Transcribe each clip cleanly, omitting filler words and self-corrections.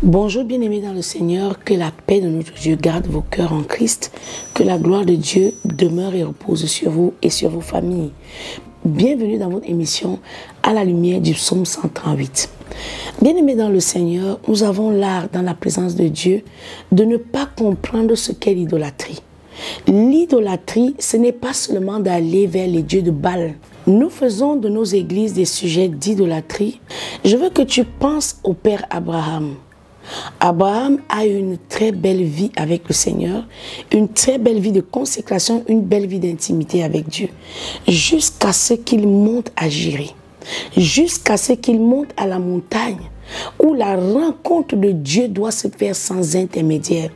Bonjour bien-aimés dans le Seigneur, que la paix de notre Dieu garde vos cœurs en Christ, que la gloire de Dieu demeure et repose sur vous et sur vos familles. Bienvenue dans votre émission à la lumière du psaume 138. Bien-aimés dans le Seigneur, nous avons l'art dans la présence de Dieu de ne pas comprendre ce qu'est l'idolâtrie. L'idolâtrie, ce n'est pas seulement d'aller vers les dieux de Baal. Nous faisons de nos églises des sujets d'idolâtrie. Je veux que tu penses au Père Abraham. Abraham a eu une très belle vie avec le Seigneur, une très belle vie de consécration, une belle vie d'intimité avec Dieu, jusqu'à ce qu'il monte à Jiré, jusqu'à ce qu'il monte à la montagne, où la rencontre de Dieu doit se faire sans intermédiaire,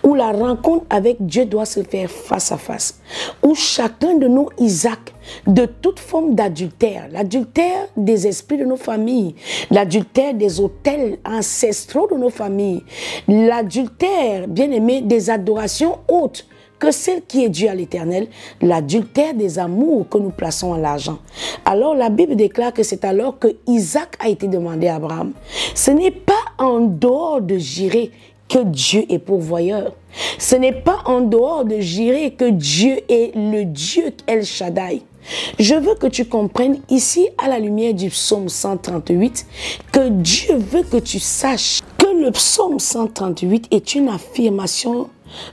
où la rencontre avec Dieu doit se faire face à face, où chacun de nous, Isaac, de toute forme d'adultère, l'adultère des esprits de nos familles, l'adultère des autels ancestraux de nos familles, l'adultère, bien aimé, des adorations hautes, que celle qui est due à l'Éternel, l'adultère des amours que nous plaçons en l'argent. Alors la Bible déclare que c'est alors que Isaac a été demandé à Abraham. Ce n'est pas en dehors de Jiré que Dieu est pourvoyeur. Ce n'est pas en dehors de Jiré que Dieu est le Dieu El Shaddai. Je veux que tu comprennes ici, à la lumière du psaume 138, que Dieu veut que tu saches que le psaume 138 est une affirmation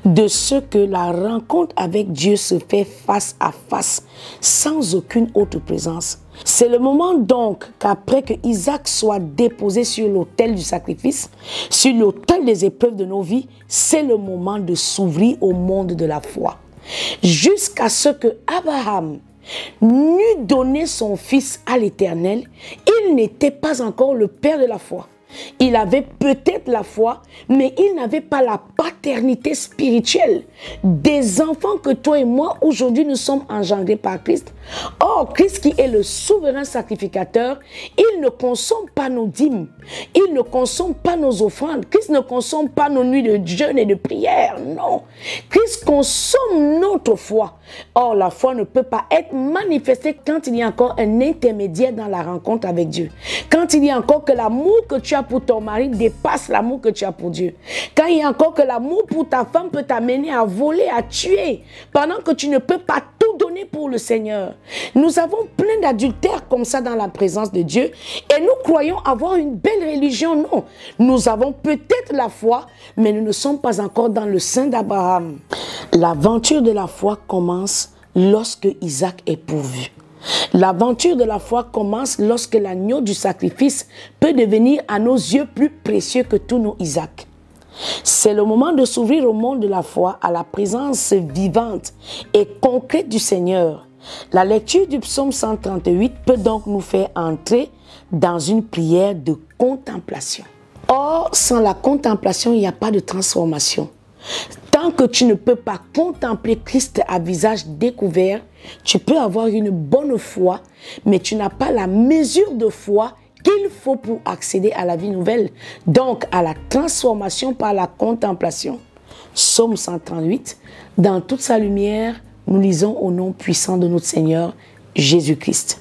de ce que la rencontre avec Dieu se fait face à face, sans aucune autre présence. C'est le moment donc qu'après que Isaac soit déposé sur l'autel du sacrifice, sur l'autel des épreuves de nos vies, c'est le moment de s'ouvrir au monde de la foi. Jusqu'à ce que Abraham n'eût donné son fils à l'Éternel, il n'était pas encore le père de la foi. Il avait peut-être la foi, mais il n'avait pas la paternité spirituelle des enfants que toi et moi, aujourd'hui, nous sommes engendrés par Christ. Or, Christ qui est le souverain sacrificateur, il ne consomme pas nos dîmes, il ne consomme pas nos offrandes, Christ ne consomme pas nos nuits de jeûne et de prière, non. Christ consomme notre foi. Or, la foi ne peut pas être manifestée quand il y a encore un intermédiaire dans la rencontre avec Dieu. Quand il y a encore que l'amour que tu as pour ton mari dépasse l'amour que tu as pour Dieu. Quand il y a encore que l'amour pour ta femme peut t'amener à voler, à tuer, pendant que tu ne peux pas tout donner pour le Seigneur. Nous avons plein d'adultères comme ça dans la présence de Dieu et nous croyons avoir une belle religion. Non, nous avons peut-être la foi, mais nous ne sommes pas encore dans le sein d'Abraham. L'aventure de la foi commence lorsque Isaac est pourvu. L'aventure de la foi commence lorsque l'agneau du sacrifice peut devenir à nos yeux plus précieux que tous nos Isaac. C'est le moment de s'ouvrir au monde de la foi, à la présence vivante et concrète du Seigneur. La lecture du psaume 138 peut donc nous faire entrer dans une prière de contemplation. Or, sans la contemplation, il n'y a pas de transformation. Tant que tu ne peux pas contempler Christ à visage découvert, tu peux avoir une bonne foi, mais tu n'as pas la mesure de foi qu'il faut pour accéder à la vie nouvelle, donc à la transformation par la contemplation. Psaume 138, dans toute sa lumière, nous lisons au nom puissant de notre Seigneur Jésus-Christ.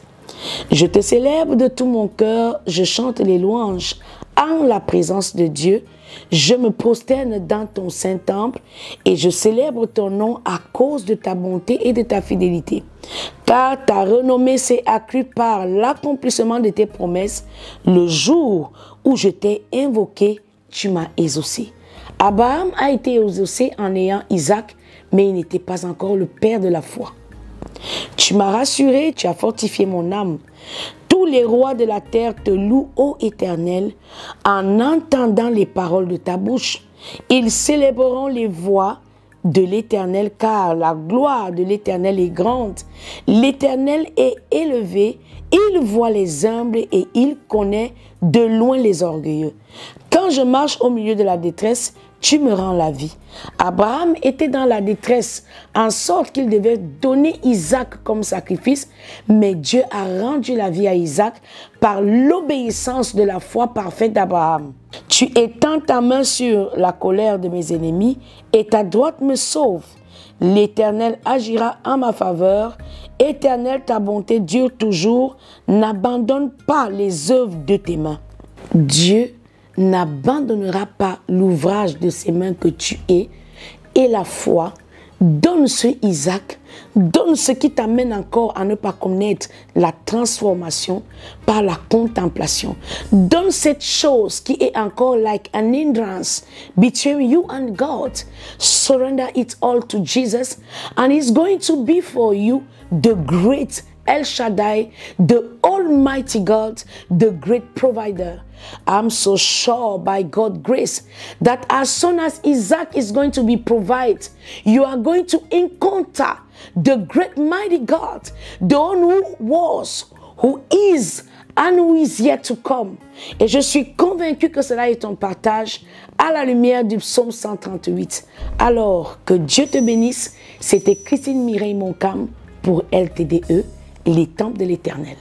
Je te célèbre de tout mon cœur, je chante les louanges en la présence de Dieu. Je me prosterne dans ton saint temple et je célèbre ton nom à cause de ta bonté et de ta fidélité. Car ta renommée s'est accrue par l'accomplissement de tes promesses. Le jour où je t'ai invoqué, tu m'as exaucé. Abraham a été exaucé en ayant Isaac, mais il n'était pas encore le père de la foi. Tu m'as rassuré, tu as fortifié mon âme. Tous les rois de la terre te louent, ô Éternel, en entendant les paroles de ta bouche. Ils célébreront les voies de l'Éternel, car la gloire de l'Éternel est grande. L'Éternel est élevé, il voit les humbles et il connaît de loin les orgueilleux. Quand je marche au milieu de la détresse, tu me rends la vie. Abraham était dans la détresse, en sorte qu'il devait donner Isaac comme sacrifice, mais Dieu a rendu la vie à Isaac par l'obéissance de la foi parfaite d'Abraham. Tu étends ta main sur la colère de mes ennemis et ta droite me sauve. L'Éternel agira en ma faveur. Éternel, ta bonté dure toujours. N'abandonne pas les œuvres de tes mains. Dieu n'abandonnera pas l'ouvrage de ses mains que tu es et la foi. Donne ce Isaac, donne ce qui t'amène encore à ne pas connaître la transformation par la contemplation. Donne cette chose qui est encore like an hindrance between you and God. Surrender it all to Jesus and He's going to be for you the great El Shaddai, the Almighty God, the great provider. I'm so sure by God's grace that as soon as Isaac is going to be provided, you are going to encounter the great mighty God, the one who was, who is, and who is yet to come. Et je suis convaincu que cela est ton partage à la lumière du psaume 138. Alors, que Dieu te bénisse. C'était Christine Mireille Moncam pour LTDE, les temples de l'Éternel.